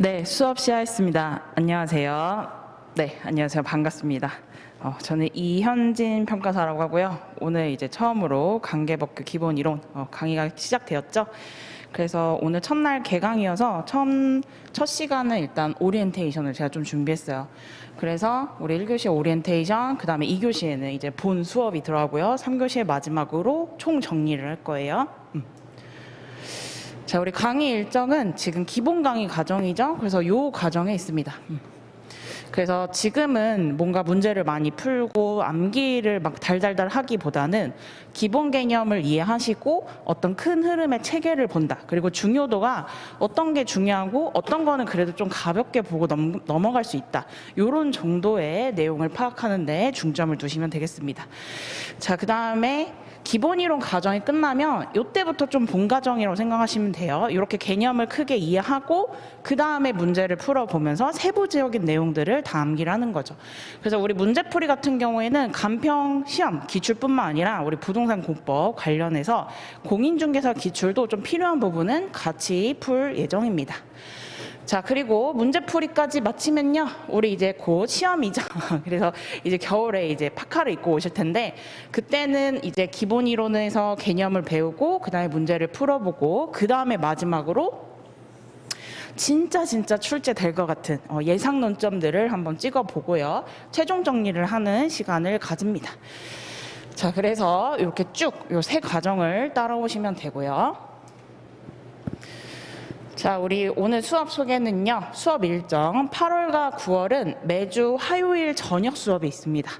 네, 수업 시작했습니다. 안녕하세요. 네, 안녕하세요. 반갑습니다. 저는 이현진 평가사라고 하고요. 오늘 이제 처음으로 관계법규 기본 이론 강의가 시작되었죠. 그래서 오늘 첫날 개강이어서 첫 시간은 일단 오리엔테이션을 제가 좀 준비했어요. 그래서 우리 1교시 오리엔테이션, 그 다음에 2교시에는 이제 본 수업이 들어가고요. 3교시의 마지막으로 총 정리를 할 거예요. 자, 우리 강의 일정은 지금 기본 강의 과정이죠. 그래서 요 과정에 있습니다. 그래서 지금은 뭔가 문제를 많이 풀고 암기를 막 달달달 하기보다는 기본 개념을 이해하시고 어떤 큰 흐름의 체계를 본다. 그리고 중요도가 어떤 게 중요하고 어떤 거는 그래도 좀 가볍게 보고 넘어갈 수 있다. 요런 정도의 내용을 파악하는 데 중점을 두시면 되겠습니다. 자, 그 다음에 기본 이론 과정이 끝나면 이때부터 좀 본 과정이라고 생각하시면 돼요. 이렇게 개념을 크게 이해하고 그 다음에 문제를 풀어보면서 세부적인 내용들을 다 암기를 하는 거죠. 그래서 우리 문제풀이 같은 경우에는 간평 시험 기출뿐만 아니라 우리 부동산 공법 관련해서 공인중개사 기출도 좀 필요한 부분은 같이 풀 예정입니다. 자, 그리고 문제풀이까지 마치면요, 우리 이제 곧 시험이죠. 그래서 이제 겨울에 이제 파카를 입고 오실 텐데, 그때는 이제 기본 이론에서 개념을 배우고, 그 다음에 문제를 풀어보고, 그 다음에 마지막으로 진짜 출제 될 것 같은 예상 논점들을 한번 찍어보고요, 최종 정리를 하는 시간을 가집니다. 자, 그래서 이렇게 쭉 요 세 과정을 따라오시면 되고요. 자, 우리 오늘 수업 소개는요, 수업 일정 8월과 9월은 매주 화요일 저녁 수업이 있습니다.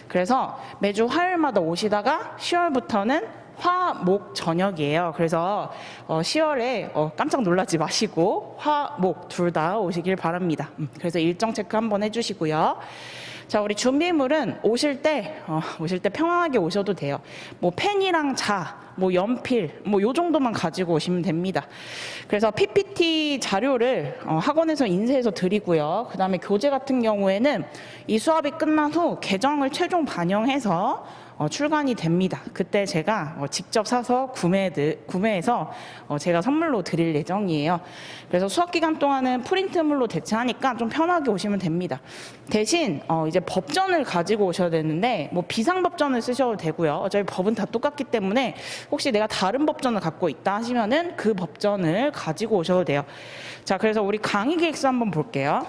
그래서 매주 화요일마다 오시다가 10월부터는 화, 목 저녁이에요. 그래서 10월에 깜짝 놀라지 마시고 화, 목 둘 다 오시길 바랍니다. 그래서 일정 체크 한번 해주시고요. 자, 우리 준비물은 오실 때 평안하게 오셔도 돼요. 뭐 펜이랑 뭐 연필, 뭐 요 정도만 가지고 오시면 됩니다. 그래서 PPT 자료를 학원에서 인쇄해서 드리고요. 그 다음에 교재 같은 경우에는 이 수업이 끝난 후 개정을 최종 반영해서 출간이 됩니다. 그때 제가 직접 사서 구매해서 제가 선물로 드릴 예정이에요. 그래서 수업 기간 동안은 프린트물로 대체하니까 좀 편하게 오시면 됩니다. 대신 이제 법전을 가지고 오셔야 되는데 뭐 비상법전을 쓰셔도 되고요. 어차피 법은 다 똑같기 때문에 혹시 내가 다른 법전을 갖고 있다 하시면은 그 법전을 가지고 오셔도 돼요. 자, 그래서 우리 강의 계획서 한번 볼게요.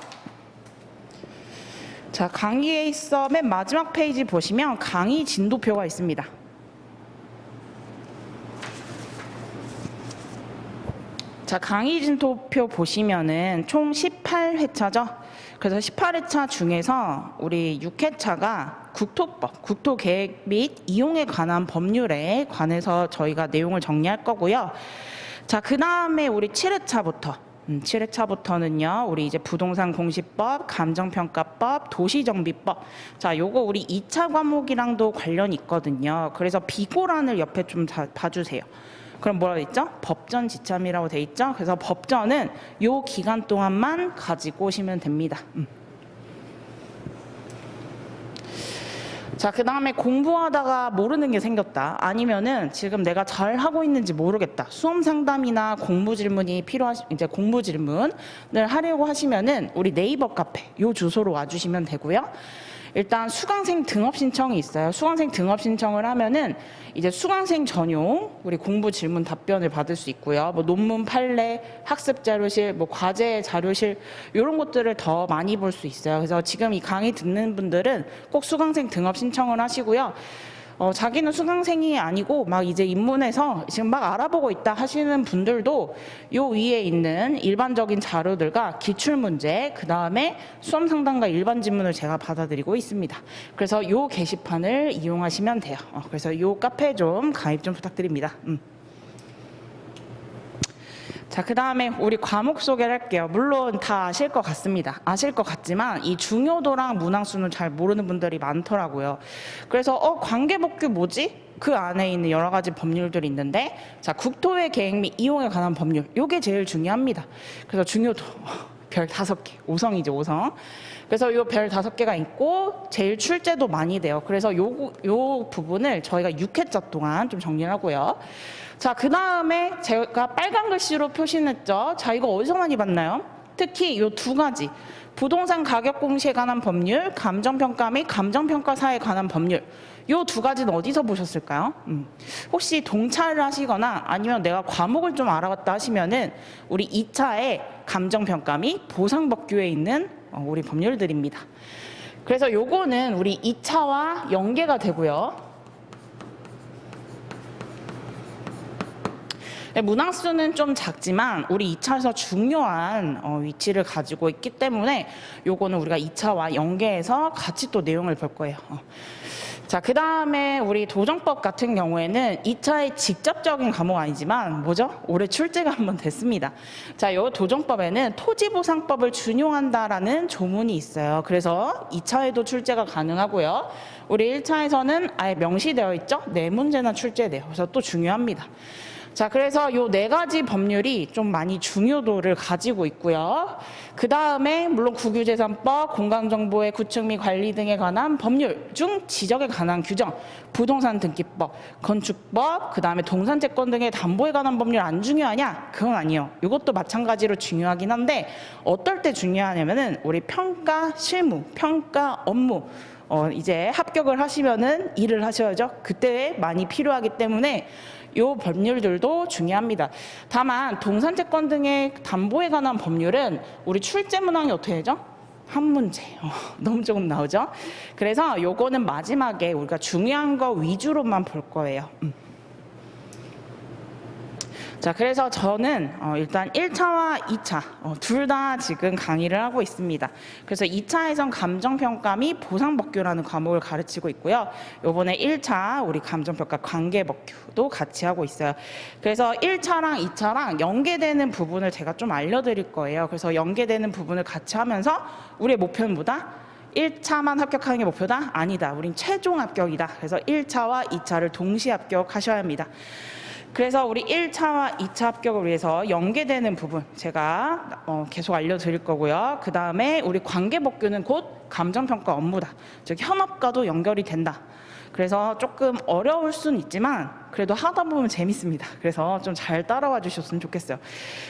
자, 강의에 있어 맨 마지막 페이지 보시면 강의 진도표가 있습니다. 자, 강의 진도표 보시면은 총 18회차죠. 그래서 18회차 중에서 우리 6회차가 국토법, 국토계획 및 이용에 관한 법률에 관해서 저희가 내용을 정리할 거고요. 자, 그 다음에 우리 7회차부터는요, 우리 이제 부동산 공시법, 감정평가법, 도시정비법. 자, 요거 우리 2차 과목이랑도 관련이 있거든요. 그래서 비고란을 옆에 좀 봐주세요. 그럼 뭐라고 돼 있죠? 법전 지참이라고 돼 있죠? 그래서 법전은 요 기간 동안만 가지고 오시면 됩니다. 자, 그 다음에 공부하다가 모르는 게 생겼다. 아니면은 지금 내가 잘 하고 있는지 모르겠다. 수험 상담이나 공부 질문이 이제 공부 질문을 하려고 하시면은 우리 네이버 카페 요 주소로 와주시면 되고요. 일단 수강생 등업 신청이 있어요. 수강생 등업 신청을 하면은 이제 수강생 전용 우리 공부 질문 답변을 받을 수 있고요. 뭐 논문 판례, 학습 자료실, 뭐 과제 자료실 이런 것들을 더 많이 볼 수 있어요. 그래서 지금 이 강의 듣는 분들은 꼭 수강생 등업 신청을 하시고요. 자기는 수강생이 아니고 막 이제 입문해서 지금 막 알아보고 있다 하시는 분들도 요 위에 있는 일반적인 자료들과 기출문제, 그 다음에 수험 상담과 일반 질문을 제가 받아드리고 있습니다. 그래서 요 게시판을 이용하시면 돼요. 그래서 요 카페 좀 가입 좀 부탁드립니다. 자, 그 다음에 우리 과목 소개를 할게요. 물론 다 아실 것 같습니다. 아실 것 같지만 이 중요도랑 문항수는 잘 모르는 분들이 많더라고요. 그래서 관계법규 뭐지? 그 안에 있는 여러 가지 법률들이 있는데, 자, 국토의 계획 및 이용에 관한 법률, 요게 제일 중요합니다. 그래서 중요도 별 5개, 5성이죠, 5성. 그래서 요 별 5개가 있고 제일 출제도 많이 돼요. 그래서 요 부분을 저희가 6회차 동안 좀 정리를 하고요. 자, 그 다음에 제가 빨간 글씨로 표시했죠. 자, 이거 어디서 많이 봤나요? 특히 이 두 가지 부동산 가격 공시에 관한 법률, 감정평가 및 감정평가사에 관한 법률 이 두 가지는 어디서 보셨을까요? 혹시 동차를 하시거나 아니면 내가 과목을 좀 알아봤다 하시면은 우리 2차에 감정평가 및 보상법규에 있는 우리 법률들입니다. 그래서 요거는 우리 2차와 연계가 되고요. 문항수는 좀 작지만 우리 2차에서 중요한 위치를 가지고 있기 때문에 요거는 우리가 2차와 연계해서 같이 또 내용을 볼 거예요. 자, 그 다음에 우리 도정법 같은 경우에는 2차의 직접적인 과목 아니지만 뭐죠? 올해 출제가 한번 됐습니다. 자, 요 도정법에는 토지보상법을 준용한다라는 조문이 있어요. 그래서 2차에도 출제가 가능하고요. 우리 1차에서는 아예 명시되어 있죠? 4문제나 출제돼요. 그래서 또 중요합니다. 자, 그래서 요 4가지 법률이 좀 많이 중요도를 가지고 있고요. 그 다음에 물론 국유재산법, 공간정보의 구축 및 관리 등에 관한 법률 중 지적에 관한 규정, 부동산 등기법, 건축법, 그 다음에 동산채권 등의 담보에 관한 법률 안 중요하냐? 그건 아니에요. 이것도 마찬가지로 중요하긴 한데 어떨 때 중요하냐면은 우리 평가 실무, 평가 업무 이제 합격을 하시면은 일을 하셔야죠. 그때 많이 필요하기 때문에 요 법률들도 중요합니다. 다만 동산채권 등의 담보에 관한 법률은 우리 출제 문항이 어떻게 되죠? 한 문제. 너무 조금 나오죠? 그래서 요거는 마지막에 우리가 중요한 거 위주로만 볼 거예요. 자, 그래서 저는 일단 1차와 2차 둘 다 지금 강의를 하고 있습니다. 그래서 2차에선 감정평가 및 보상법규라는 과목을 가르치고 있고요. 요번에 1차 우리 감정평가 관계법규도 같이 하고 있어요. 그래서 1차랑 2차랑 연계되는 부분을 제가 좀 알려드릴 거예요. 그래서 연계되는 부분을 같이 하면서 우리의 목표는 뭐다? 1차만 합격하는 게 목표다? 아니다. 우린 최종 합격이다. 그래서 1차와 2차를 동시에 합격하셔야 합니다. 그래서 우리 1차와 2차 합격을 위해서 연계되는 부분 제가 계속 알려드릴 거고요. 그 다음에 우리 관계법규는 곧 감정평가 업무다. 즉 현업과도 연결이 된다. 그래서 조금 어려울 수는 있지만 그래도 하다 보면 재밌습니다. 그래서 좀 잘 따라와 주셨으면 좋겠어요.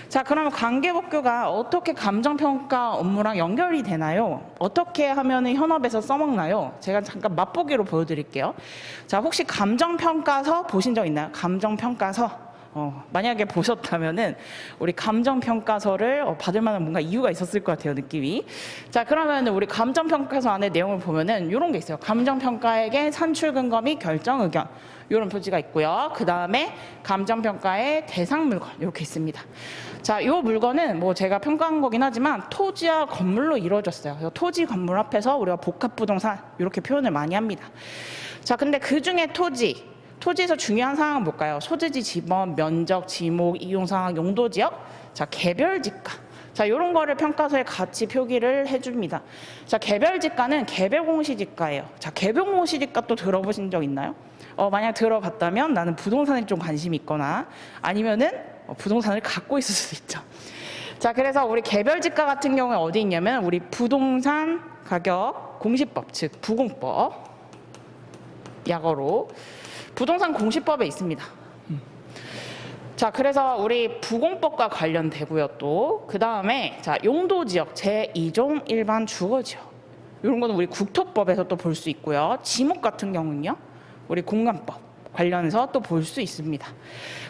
자, 그러면 관계법규가 어떻게 감정평가 업무랑 연결이 되나요? 어떻게 하면 현업에서 써먹나요? 제가 잠깐 맛보기로 보여드릴게요. 자, 혹시 감정평가서 보신 적 있나요? 감정평가서. 만약에 보셨다면은 우리 감정평가서를 받을 만한 뭔가 이유가 있었을 것 같아요, 느낌이. 자, 그러면 우리 감정평가서 안에 내용을 보면은 이런 게 있어요. 감정평가에게 산출 근거 및 결정 의견. 이런 표지가 있고요. 그 다음에 감정평가의 대상 물건 이렇게 있습니다. 자, 이 물건은 뭐 제가 평가한 거긴 하지만 토지와 건물로 이루어졌어요. 그래서 토지, 건물 앞에서 우리가 복합부동산 이렇게 표현을 많이 합니다. 자, 근데 그 중에 토지에서 중요한 사항은 뭘까요? 소재지, 지번, 면적, 지목, 이용사항, 용도지역, 자, 개별지가. 자, 이런 거를 평가서에 같이 표기를 해줍니다. 자, 개별지가는 개별공시지가예요. 자, 개별공시지가 또 들어보신 적 있나요? 만약 들어봤다면 나는 부동산에 좀 관심이 있거나 아니면은 부동산을 갖고 있을 수도 있죠. 자, 그래서 우리 개별지가 같은 경우에 어디 있냐면 우리 부동산 가격 공시법, 즉 부공법, 약어로 부동산 공시법에 있습니다. 자, 그래서 우리 부공법과 관련되고요. 또 그 다음에 자, 용도지역 제2종 일반 주거지역 이런 거는 우리 국토법에서 또 볼 수 있고요. 지목 같은 경우는요, 우리 공간법 관련해서 또 볼 수 있습니다.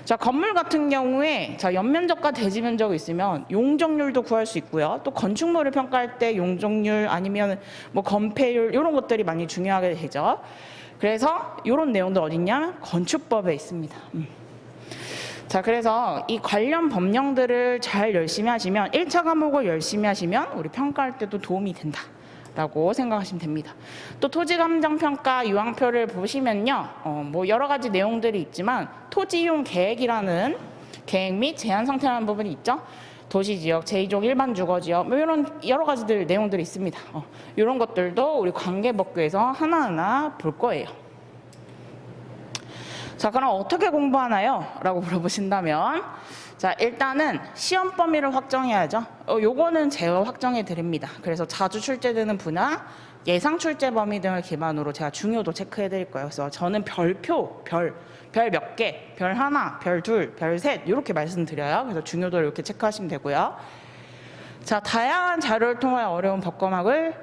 자, 건물 같은 경우에 자, 연면적과 대지면적이 있으면 용적률도 구할 수 있고요. 또 건축물을 평가할 때 용적률 아니면 뭐 건폐율 이런 것들이 많이 중요하게 되죠. 그래서 이런 내용도 어딨냐? 건축법에 있습니다. 자, 그래서 이 관련 법령들을 잘 열심히 하시면 1차 과목을 열심히 하시면 우리 평가할 때도 도움이 된다라고 생각하시면 됩니다. 또 토지감정평가 유황표를 보시면요, 뭐 여러 가지 내용들이 있지만 토지이용 계획이라는 계획 및 제한 상태라는 부분이 있죠. 도시지역, 제2종 일반 주거지역 뭐 이런 여러 가지들 내용들이 있습니다. 이런 것들도 우리 관계법규에서 하나하나 볼 거예요. 자, 그럼 어떻게 공부하나요? 라고 물어보신다면 자, 일단은 시험 범위를 확정해야죠. 요거는 제가 확정해 드립니다. 그래서 자주 출제되는 분야, 예상 출제 범위 등을 기반으로 제가 중요도 체크해 드릴 거예요. 그래서 저는 별표, 별 몇 개, 별 하나, 별 둘, 별 셋 이렇게 말씀드려요. 그래서 중요도를 이렇게 체크하시면 되고요. 자, 다양한 자료를 통해 어려운 법과목을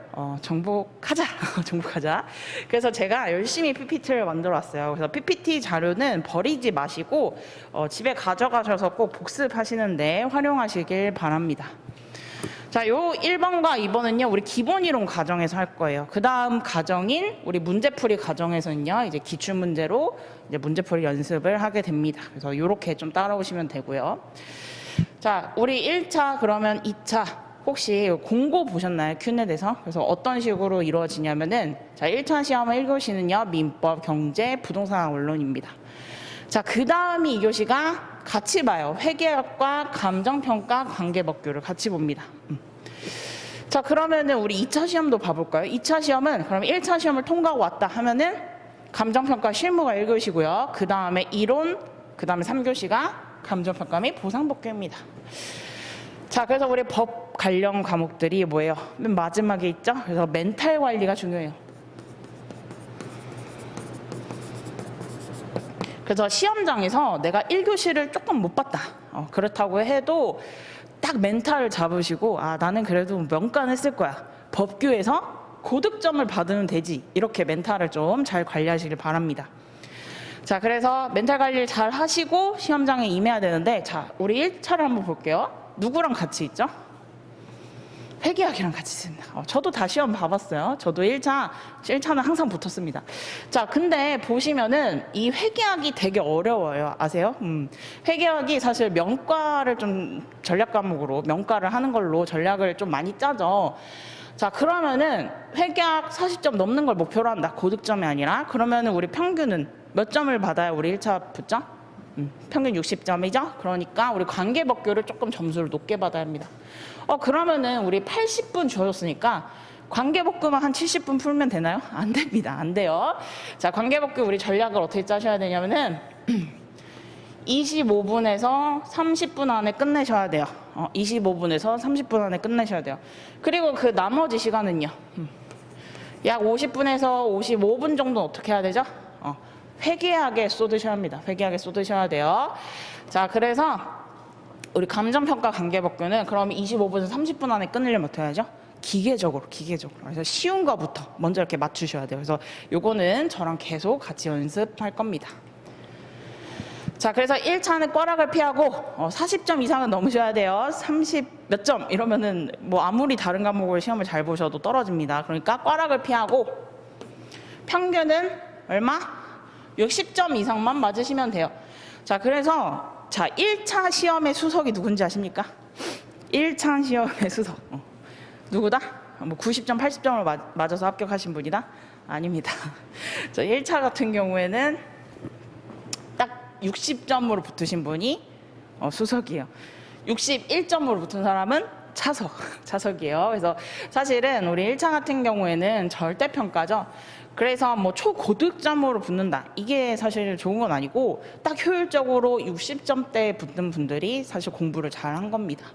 정복하자. 정복하자. 그래서 제가 열심히 PPT를 만들어 왔어요. 그래서 PPT 자료는 버리지 마시고 집에 가져가셔서 꼭 복습하시는데 활용하시길 바랍니다. 자, 요 1번과 2번은요, 우리 기본이론 과정에서 할 거예요. 그 다음 과정인 우리 문제풀이 과정에서는요, 이제 기출문제로 이제 문제풀이 연습을 하게 됩니다. 그래서 요렇게 좀 따라오시면 되고요. 자, 우리 1차 그러면 2차 혹시 공고 보셨나요? 큐넷에서. 그래서 어떤 식으로 이루어지냐면은 자, 1차 시험은 1교시는요, 민법, 경제, 부동산 원론입니다. 자, 그 다음이 2교시가 같이 봐요. 회계학과 감정평가 관계법규를 같이 봅니다. 자, 그러면은 우리 2차 시험도 봐볼까요? 2차 시험은 그럼 1차 시험을 통과하고 왔다 하면은 감정평가 실무가 1교시고요. 그 다음에 이론, 그 다음에 3교시가 감정평가 및 보상법규입니다. 자, 그래서 우리 법 관련 과목들이 뭐예요? 맨 마지막에 있죠? 그래서 멘탈 관리가 중요해요. 그래서 시험장에서 내가 1교시를 조금 못 봤다. 그렇다고 해도 딱 멘탈을 잡으시고 아, 나는 그래도 명가는 쓸 거야. 법규에서 고득점을 받으면 되지. 이렇게 멘탈을 좀 잘 관리하시길 바랍니다. 자, 그래서 멘탈 관리를 잘 하시고 시험장에 임해야 되는데 자, 우리 1차를 한번 볼게요. 누구랑 같이 있죠? 회계학이랑 같이 있습니다. 저도 다 시험 봐봤어요. 저도 1차는 항상 붙었습니다. 자, 근데 보시면은 이 회계학이 되게 어려워요. 아세요? 회계학이 사실 명과를 좀 전략 과목으로 명과를 하는 걸로 전략을 좀 많이 짜죠. 자, 그러면은 회계학 40점 넘는 걸 목표로 한다. 고득점이 아니라. 그러면은 우리 평균은 몇 점을 받아야 우리 1차 붙죠? 평균 60점이죠? 그러니까 우리 관계법규를 조금 점수를 높게 받아야 합니다. 그러면은 우리 80분 주어졌으니까 관계법규만 한 70분 풀면 되나요? 안 됩니다. 안 돼요. 자, 관계법규 우리 전략을 어떻게 짜셔야 되냐면은 25분에서 30분 안에 끝내셔야 돼요. 25분에서 30분 안에 끝내셔야 돼요. 그리고 그 나머지 시간은요. 약 50분에서 55분 정도는 어떻게 해야 되죠? 회계학에 쏟으셔야 합니다. 회계학에 쏟으셔야 돼요. 자, 그래서 우리 감정평가 관계법규는 그럼 25분에서 30분 안에 끊으려면 어떻게 해야죠? 기계적으로. 그래서 쉬운 거부터 먼저 이렇게 맞추셔야 돼요. 그래서 요거는 저랑 계속 같이 연습할 겁니다. 자, 그래서 1차는 꽈락을 피하고 40점 이상은 넘으셔야 돼요. 30 몇 점 이러면은 뭐 아무리 다른 과목을 시험을 잘 보셔도 떨어집니다. 그러니까 꽈락을 피하고 평균은 얼마? 60점 이상만 맞으시면 돼요. 자, 그래서 자, 1차 시험의 수석이 누군지 아십니까? 1차 시험의 수석. 누구다? 뭐 90점, 80점을 맞아서 합격하신 분이다? 아닙니다. 저 1차 같은 경우에는 딱 60점으로 붙으신 분이 수석이에요. 61점으로 붙은 사람은 차석이에요. 그래서 사실은 우리 1차 같은 경우에는 절대평가죠. 그래서 뭐 초고득점으로 붙는다. 이게 사실 좋은 건 아니고 딱 효율적으로 60점대에 붙는 분들이 사실 공부를 잘한 겁니다.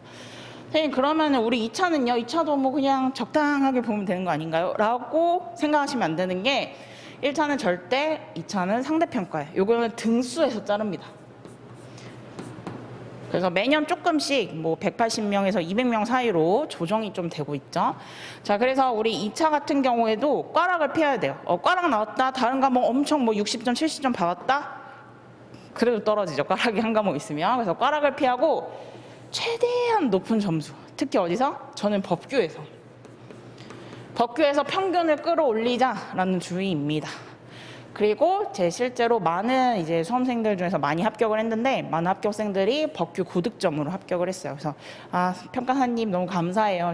선생님, 그러면 우리 2차는요? 2차도 뭐 그냥 적당하게 보면 되는 거 아닌가요? 라고 생각하시면 안 되는 게 1차는 절대, 2차는 상대평가예요. 요거는 등수에서 자릅니다. 그래서 매년 조금씩 뭐 180명에서 200명 사이로 조정이 좀 되고 있죠. 자, 그래서 우리 2차 같은 경우에도 꽈락을 피해야 돼요. 꽈락 나왔다. 다른 과목 엄청 뭐 60점, 70점 받았다. 그래도 떨어지죠. 꽈락이 한 과목 있으면. 그래서 꽈락을 피하고 최대한 높은 점수. 특히 어디서? 저는 법규에서 평균을 끌어올리자라는 주의입니다. 그리고 제 실제로 많은 이제 수험생들 중에서 많이 합격을 했는데 많은 합격생들이 법규 고득점으로 합격을 했어요. 그래서 평가사님 너무 감사해요.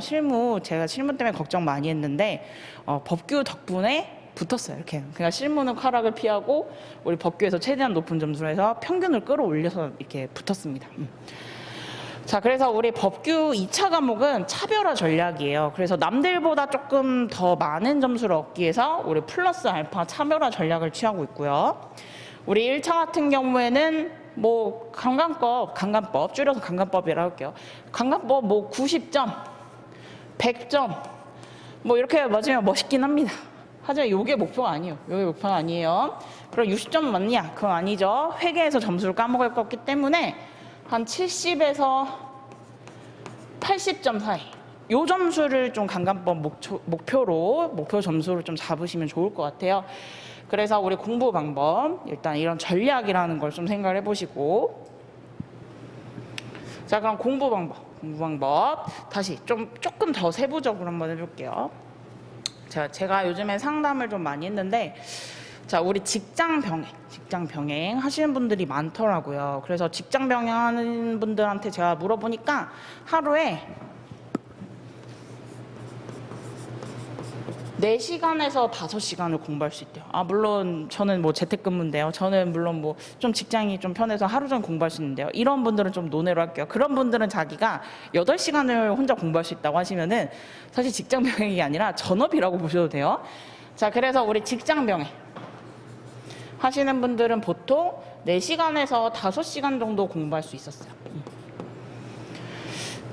제가 실무 때문에 걱정 많이 했는데 법규 덕분에 붙었어요. 이렇게. 그러니까 실무는 쾌락을 피하고 우리 법규에서 최대한 높은 점수를 해서 평균을 끌어올려서 이렇게 붙었습니다. 자, 그래서 우리 법규 2차 과목은 차별화 전략이에요. 그래서 남들보다 조금 더 많은 점수를 얻기 위해서 우리 플러스 알파 차별화 전략을 취하고 있고요. 우리 1차 같은 경우에는 뭐 강간법 줄여서 강간법이라고 할게요. 강간법 뭐 90점, 100점 뭐 이렇게 맞으면 멋있긴 합니다. 하지만 이게 목표가 아니에요. 이게 목표가 아니에요. 그럼 60점 맞냐? 그건 아니죠. 회계에서 점수를 까먹을 거기 때문에 한 70에서 80점 사이. 요 점수를 좀 강간법 목표 점수를 좀 잡으시면 좋을 것 같아요. 그래서 우리 공부 방법, 일단 이런 전략이라는 걸 좀 생각을 해보시고, 자, 그럼 공부 방법 다시 조금 더 세부적으로 한번 해볼게요. 제가 요즘에 상담을 좀 많이 했는데, 자, 우리 직장 병행 하시는 분들이 많더라고요. 그래서 직장 병행하는 분들한테 제가 물어보니까 하루에 4시간에서 5시간을 공부할 수 있대요. 물론 저는 뭐 재택근무인데요. 저는 물론 뭐 좀 직장이 좀 편해서 하루 종일 공부할 수 있는데요. 이런 분들은 좀 논외로 할게요. 그런 분들은 자기가 8시간을 혼자 공부할 수 있다고 하시면은 사실 직장 병행이 아니라 전업이라고 보셔도 돼요. 자, 그래서 우리 직장 병행 하시는 분들은 보통 4시간에서 5시간 정도 공부할 수 있었어요.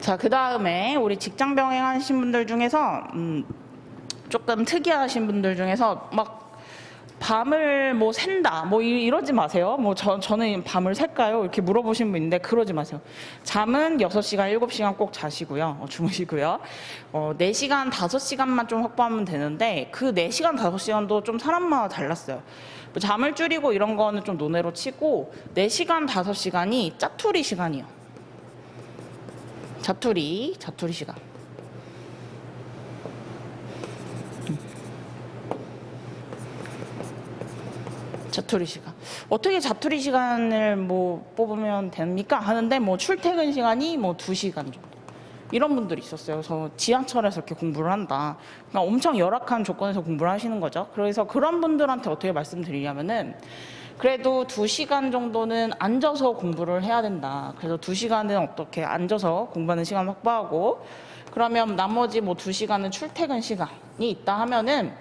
자, 그 다음에 우리 직장 병행 하신 분들 중에서 조금 특이하신 분들 중에서 막 밤을 뭐 샌다 뭐 이러지 마세요. 뭐 저는 밤을 셀까요? 이렇게 물어보신 분 있는데 그러지 마세요. 잠은 6시간, 7시간 꼭 자시고요. 주무시고요. 4시간, 5시간만 좀 확보하면 되는데 그 4시간, 5시간도 좀 사람마다 달랐어요. 뭐 잠을 줄이고 이런 거는 좀 논외로 치고 4시간, 5시간이 짜투리 시간이요. 자투리 시간. 자투리 시간. 어떻게 자투리 시간을 뭐 뽑으면 됩니까? 하는데 뭐 출퇴근 시간이 뭐 2시간 정도. 이런 분들이 있었어요. 그래서 지하철에서 이렇게 공부를 한다. 그러니까 엄청 열악한 조건에서 공부를 하시는 거죠. 그래서 그런 분들한테 어떻게 말씀드리냐면은 그래도 2시간 정도는 앉아서 공부를 해야 된다. 그래서 2시간은 어떻게 앉아서 공부하는 시간 확보하고 그러면 나머지 뭐 2시간은 출퇴근 시간이 있다 하면은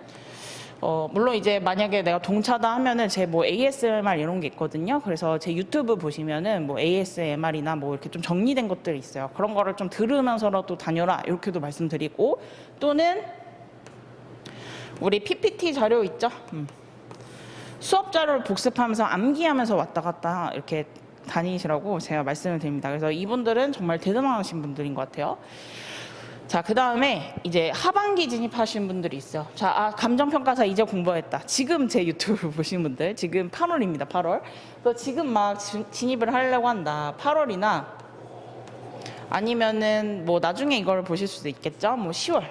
물론 이제 만약에 내가 동차다 하면은 제 뭐 ASMR 이런 게 있거든요. 그래서 제 유튜브 보시면은 뭐 ASMR이나 뭐 이렇게 좀 정리된 것들이 있어요. 그런 거를 좀 들으면서라도 다녀라 이렇게도 말씀드리고 또는 우리 PPT 자료 있죠. 수업 자료를 복습하면서 암기하면서 왔다 갔다 이렇게 다니시라고 제가 말씀을 드립니다. 그래서 이분들은 정말 대단하신 분들인 것 같아요. 자, 그 다음에 이제 하반기 진입하신 분들이 있어요. 자, 감정평가사 이제 공부했다. 지금 제 유튜브 보신 분들, 지금 8월입니다, 8월. 그래서 지금 막 진입을 하려고 한다. 8월이나 아니면은 뭐 나중에 이걸 보실 수도 있겠죠. 뭐 10월.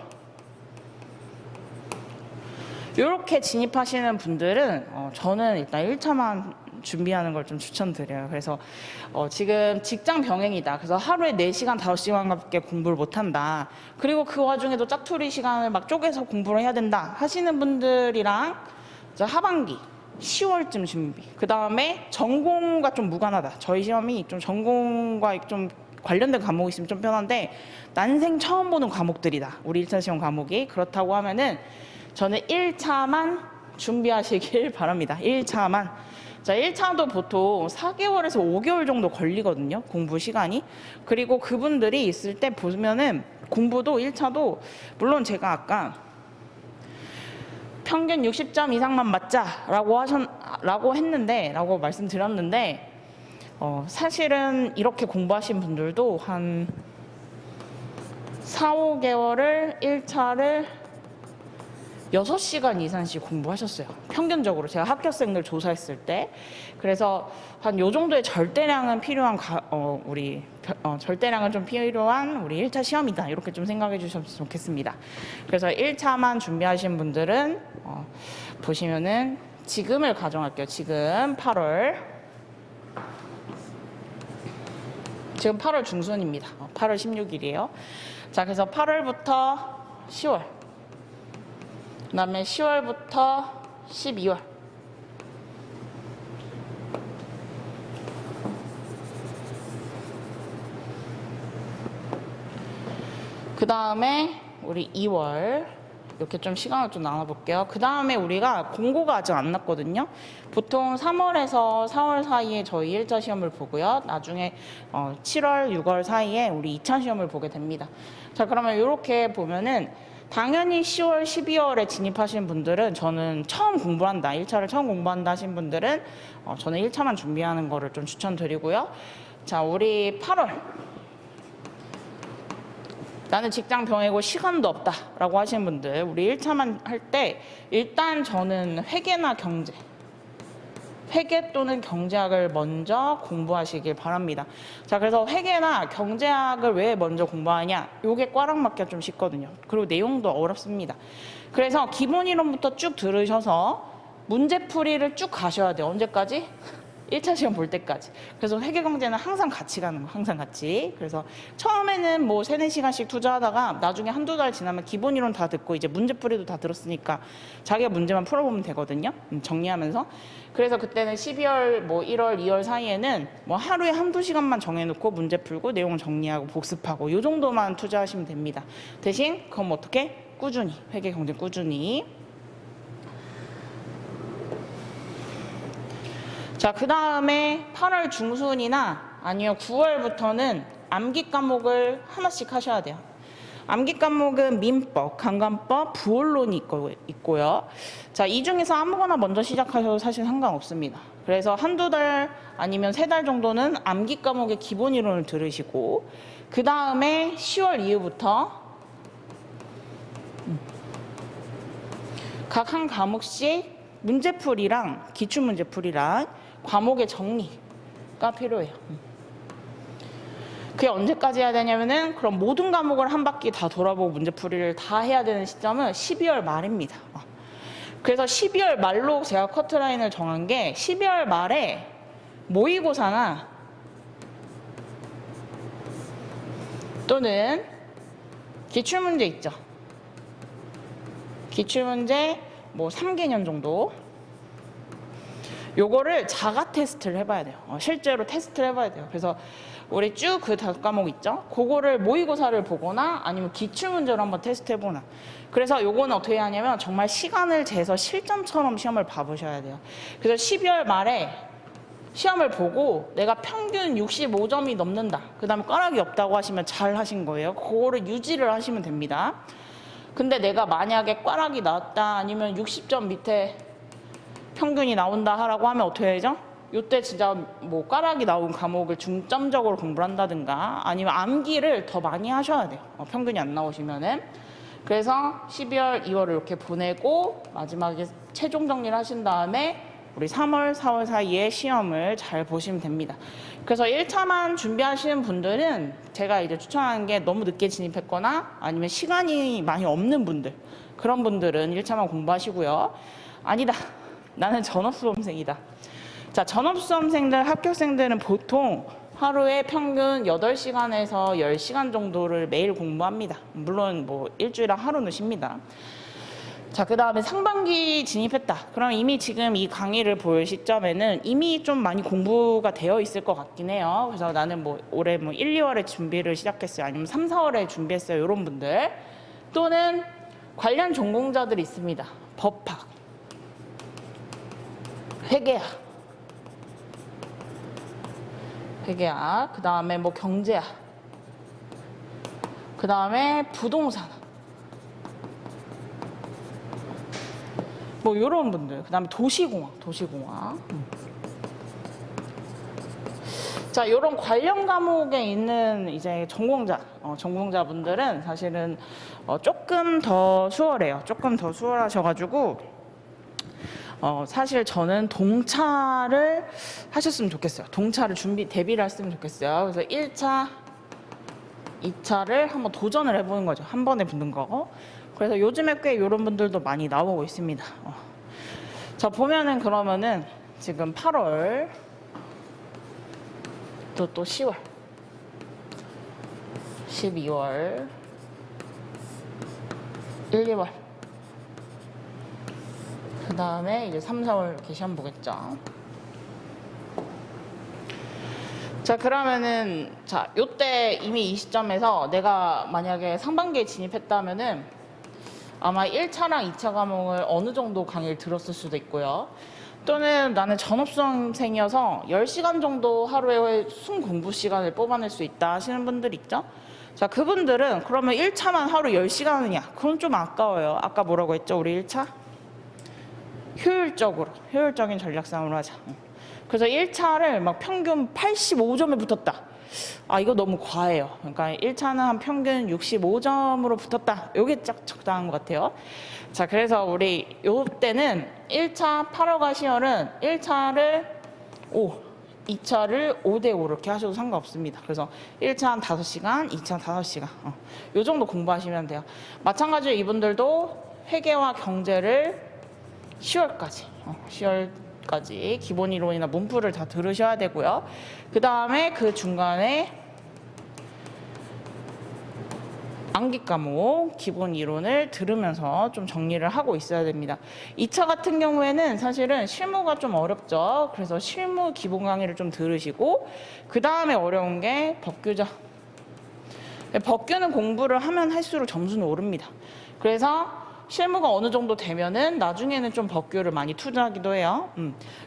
이렇게 진입하시는 분들은 저는 일단 1차만 준비하는 걸 좀 추천드려요. 그래서 지금 직장 병행이다. 그래서 하루에 4시간, 5시간밖에 공부를 못한다. 그리고 그 와중에도 짜투리 시간을 막 쪼개서 공부를 해야 된다 하시는 분들이랑 하반기 10월쯤 준비. 그 다음에 전공과 좀 무관하다. 저희 시험이 좀 전공과 좀 관련된 과목이 있으면 좀 편한데 난생 처음 보는 과목들이다. 우리 1차 시험 과목이. 그렇다고 하면은 저는 1차만 준비하시길 바랍니다. 1차만. 자, 1차도 보통 4개월에서 5개월 정도 걸리거든요. 공부 시간이. 그리고 그분들이 있을 때 보면은 공부도 1차도 물론 제가 아까 평균 60점 이상만 맞자라고 말씀드렸는데 사실은 이렇게 공부하신 분들도 한 4, 5개월을 1차를 6시간 이상씩 공부하셨어요. 평균적으로 제가 합격생들 조사했을 때. 그래서 한 요 정도의 절대량은 필요한 절대량은 좀 필요한 우리 1차 시험이다. 이렇게 좀 생각해 주셨으면 좋겠습니다. 그래서 1차만 준비하신 분들은 보시면은 지금을 가정할게요. 지금 8월 중순입니다. 8월 16일이에요. 자, 그래서 8월부터 10월 그 다음에 10월부터 12월 그 다음에 우리 2월 이렇게 좀 시간을 좀 나눠볼게요. 그 다음에 우리가 공고가 아직 안 났거든요. 보통 3월에서 4월 사이에 저희 1차 시험을 보고요. 나중에 7월, 6월 사이에 우리 2차 시험을 보게 됩니다. 자, 그러면 이렇게 보면은 당연히 10월, 12월에 진입하신 분들은 저는 처음 공부한다, 1차를 처음 공부한다 하신 분들은 저는 1차만 준비하는 거를 좀 추천드리고요. 자, 우리 8월 나는 직장 병이고 시간도 없다라고 하시는 분들, 우리 1차만 할 때 일단 저는 회계나 경제, 회계 또는 경제학을 먼저 공부하시길 바랍니다. 자, 그래서 회계나 경제학을 왜 먼저 공부하냐? 요게 꽈락 맞기가 좀 쉽거든요. 그리고 내용도 어렵습니다. 그래서 기본 이론부터 쭉 들으셔서 문제풀이를 쭉 가셔야 돼요. 언제까지? 1차 시험 볼 때까지. 그래서 회계경제는 항상 같이 가는 거, 항상 같이. 그래서 처음에는 뭐 3, 4시간씩 투자하다가 나중에 한두 달 지나면 기본 이론 다 듣고 이제 문제풀이도 다 들었으니까 자기가 문제만 풀어보면 되거든요. 정리하면서. 그래서 그때는 12월, 뭐 1월, 2월 사이에는 뭐 하루에 한두 시간만 정해놓고 문제 풀고 내용 정리하고 복습하고 요 정도만 투자하시면 됩니다. 대신 그럼 어떻게? 꾸준히, 회계경제 꾸준히. 자, 그 다음에 8월 중순이나 아니요 9월부터는 암기 과목을 하나씩 하셔야 돼요. 암기 과목은 민법, 강간법, 부원론이 있고요. 자, 이 중에서 아무거나 먼저 시작하셔도 사실 상관없습니다. 그래서 한두 달 아니면 3달 정도는 암기 과목의 기본 이론을 들으시고 그 다음에 10월 이후부터 각 한 과목씩 문제풀이랑 기출문제풀이랑 과목의 정리가 필요해요. 그게 언제까지 해야 되냐면은 그럼 모든 과목을 한 바퀴 다 돌아보고 문제풀이를 다 해야 되는 시점은 12월 말입니다. 그래서 12월 말로 제가 커트라인을 정한 게 12월 말에 모의고사나 또는 기출문제 있죠. 기출문제 뭐 3개년 정도 요거를 자가 테스트를 해봐야 돼요. 실제로 테스트를 해봐야 돼요. 그래서 우리 쭉 그 5과목 있죠? 그거를 모의고사를 보거나 아니면 기출문제로 한번 테스트해보나. 그래서 요거는 어떻게 하냐면 정말 시간을 재서 실전처럼 시험을 봐보셔야 돼요. 그래서 12월 말에 시험을 보고 내가 평균 65점이 넘는다. 그 다음에 꽈락이 없다고 하시면 잘 하신 거예요. 그거를 유지를 하시면 됩니다. 근데 내가 만약에 꽈락이 나왔다 아니면 60점 밑에 평균이 나온다 하라고 하면 어떻게 되죠? 이때 진짜 뭐 꽈락이 나온 과목을 중점적으로 공부를 한다든가 아니면 암기를 더 많이 하셔야 돼요. 평균이 안 나오시면은. 그래서 12월, 2월을 이렇게 보내고 마지막에 최종 정리를 하신 다음에 우리 3월, 4월 사이에 시험을 잘 보시면 됩니다. 그래서 1차만 준비하시는 분들은 제가 이제 추천하는 게 너무 늦게 진입했거나 아니면 시간이 많이 없는 분들, 그런 분들은 1차만 공부하시고요. 아니다. 나는 전업수험생이다. 자, 전업수험생들, 합격생들은 보통 하루에 평균 8시간에서 10시간 정도를 매일 공부합니다. 물론 뭐 일주일에 하루는 쉽니다. 자, 그 다음에 상반기 진입했다. 그럼 이미 지금 이 강의를 볼 시점에는 이미 좀 많이 공부가 되어 있을 것 같긴 해요. 그래서 나는 뭐 올해 뭐 1, 2월에 준비를 시작했어요. 아니면 3, 4월에 준비했어요. 이런 분들. 또는 관련 전공자들이 있습니다. 법학, 회계학, 그 다음에 뭐 경제학, 그 다음에 부동산, 뭐 이런 분들, 그 다음에 도시공학. 자, 이런 관련 과목에 있는 이제 전공자분들은 사실은 조금 더 수월해요. 조금 더 수월하셔가지고. 사실 저는 동차를 하셨으면 좋겠어요. 동차를 대비를 했으면 좋겠어요. 그래서 1차, 2차를 한번 도전을 해보는 거죠. 한 번에 붙는 거. 그래서 요즘에 꽤 이런 분들도 많이 나오고 있습니다. 자, 보면은 그러면은 지금 8월, 또 10월, 12월, 1, 2월. 그 다음에 이제 3, 4월 이렇게 시험 보겠죠. 자, 그러면은 자, 요때 이미 이 시점에서 내가 만약에 상반기에 진입했다면은 아마 1차랑 2차 과목을 어느 정도 강의를 들었을 수도 있고요. 또는 나는 전업수험생이어서 10시간 정도 하루에 순 공부 시간을 뽑아낼 수 있다 하시는 분들 있죠. 자, 그분들은 그러면 1차만 하루 10시간이냐? 그건 좀 아까워요. 아까 뭐라고 했죠? 우리 1차? 효율적인 전략 싸움을 하자. 그래서 1차를 막 평균 85점에 붙었다. 아, 이거 너무 과해요. 그러니까 1차는 한 평균 65점으로 붙었다. 요게 딱 적당한 것 같아요. 자, 그래서 우리 요때는 1차 8월과 10월은 1차를 5, 2차를 5대5 이렇게 하셔도 상관없습니다. 그래서 1차 한 5시간, 2차 5시간. 요 정도 공부하시면 돼요. 마찬가지로 이분들도 회계와 경제를 10월까지 기본 이론이나 문풀을 다 들으셔야 되고요. 그 다음에 그 중간에 암기 과목 기본 이론을 들으면서 좀 정리를 하고 있어야 됩니다. 2차 같은 경우에는 사실은 실무가 좀 어렵죠. 그래서 실무 기본 강의를 좀 들으시고 그 다음에 어려운 게 법규죠. 법규는 공부를 하면 할수록 점수는 오릅니다. 그래서 실무가 어느 정도 되면은 나중에는 좀 법규를 많이 투자하기도 해요.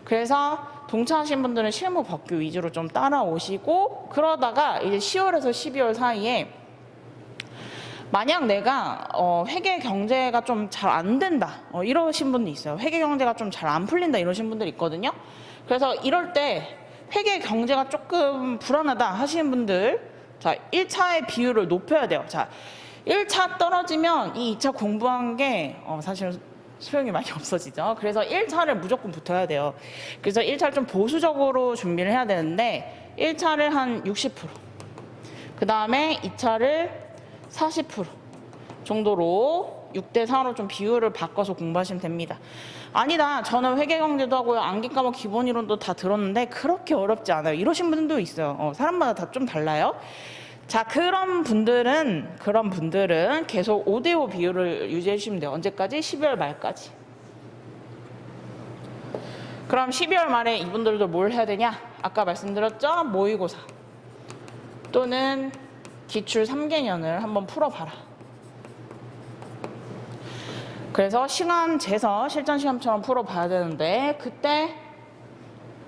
그래서 동차하신 분들은 실무 법규 위주로 좀 따라오시고 그러다가 이제 10월에서 12월 사이에 만약 내가 회계 경제가 좀 잘 안 된다 이러신 분도 있어요. 회계 경제가 좀 잘 안 풀린다 이러신 분들 있거든요. 그래서 이럴 때 회계 경제가 조금 불안하다 하시는 분들, 자 1차의 비율을 높여야 돼요. 자 1차 떨어지면 이 2차 공부한 게 사실 소용이 많이 없어지죠. 그래서 1차를 무조건 붙어야 돼요. 그래서 1차를 좀 보수적으로 준비를 해야 되는데 1차를 한 60%, 그 다음에 2차를 40% 정도로 6대4로 좀 비율을 바꿔서 공부하시면 됩니다. 아니다, 저는 회계경제도 하고요, 암기 과목 기본 이론도 다 들었는데 그렇게 어렵지 않아요. 이러신 분들도 있어요. 사람마다 다 좀 달라요. 자, 그런 분들은 계속 5대5 비율을 유지해 주시면 돼요. 언제까지? 12월 말까지. 그럼 12월 말에 이분들도 뭘 해야 되냐? 아까 말씀드렸죠? 모의고사 또는 기출 3개년을 한번 풀어봐라. 그래서 시간 재서 실전 시험처럼 풀어봐야 되는데 그때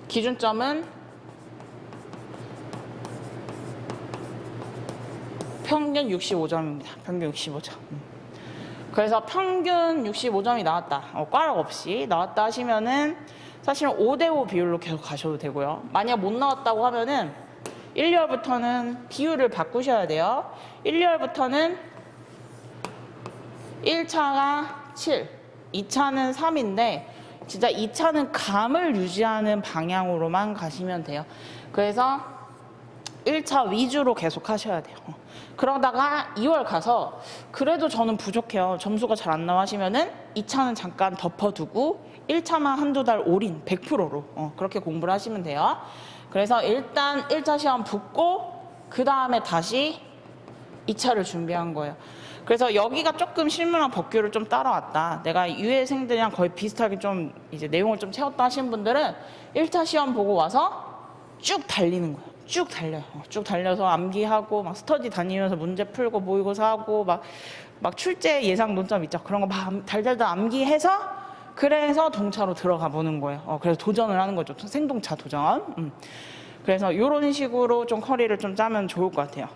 기준점은 평균 65점입니다. 평균 65점. 그래서 평균 65점이 나왔다. 꽈락 없이 나왔다 하시면은 사실은 5대5 비율로 계속 가셔도 되고요. 만약 못 나왔다고 하면은 1월부터는 비율을 바꾸셔야 돼요. 1월부터는 1차가 7, 2차는 3인데 진짜 2차는 감을 유지하는 방향으로만 가시면 돼요. 그래서 1차 위주로 계속 하셔야 돼요. 그러다가 2월 가서 그래도 저는 부족해요, 점수가 잘 안 나와 하시면은 2차는 잠깐 덮어두고 1차만 한두 달 올인 100%로 그렇게 공부를 하시면 돼요. 그래서 일단 1차 시험 붙고 그 다음에 다시 2차를 준비한 거예요. 그래서 여기가 조금 실무랑 법규를 좀 따라왔다, 내가 유예생들이랑 거의 비슷하게 좀 이제 내용을 좀 채웠다 하시는 분들은 1차 시험 보고 와서 쭉 달리는 거예요. 쭉 달려요. 쭉 달려서 암기하고 막 스터디 다니면서 문제 풀고 모의고사 하고 막 출제 예상 논점 있죠. 그런 거 막 달달달 암기해서 그래서 동차로 들어가 보는 거예요. 그래서 도전을 하는 거죠. 생동차 도전. 그래서 이런 식으로 좀 커리를 좀 짜면 좋을 것 같아요.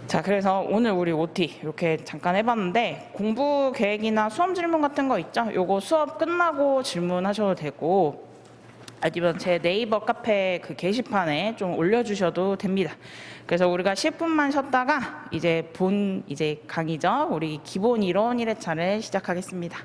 자, 그래서 오늘 우리 OT 이렇게 잠깐 해봤는데 공부 계획이나 수험 질문 같은 거 있죠? 요거 수업 끝나고 질문하셔도 되고 아니면 제 네이버 카페 그 게시판에 좀 올려주셔도 됩니다. 그래서 우리가 10분만 쉬었다가 이제 강의죠. 우리 기본 이론 1회차를 시작하겠습니다.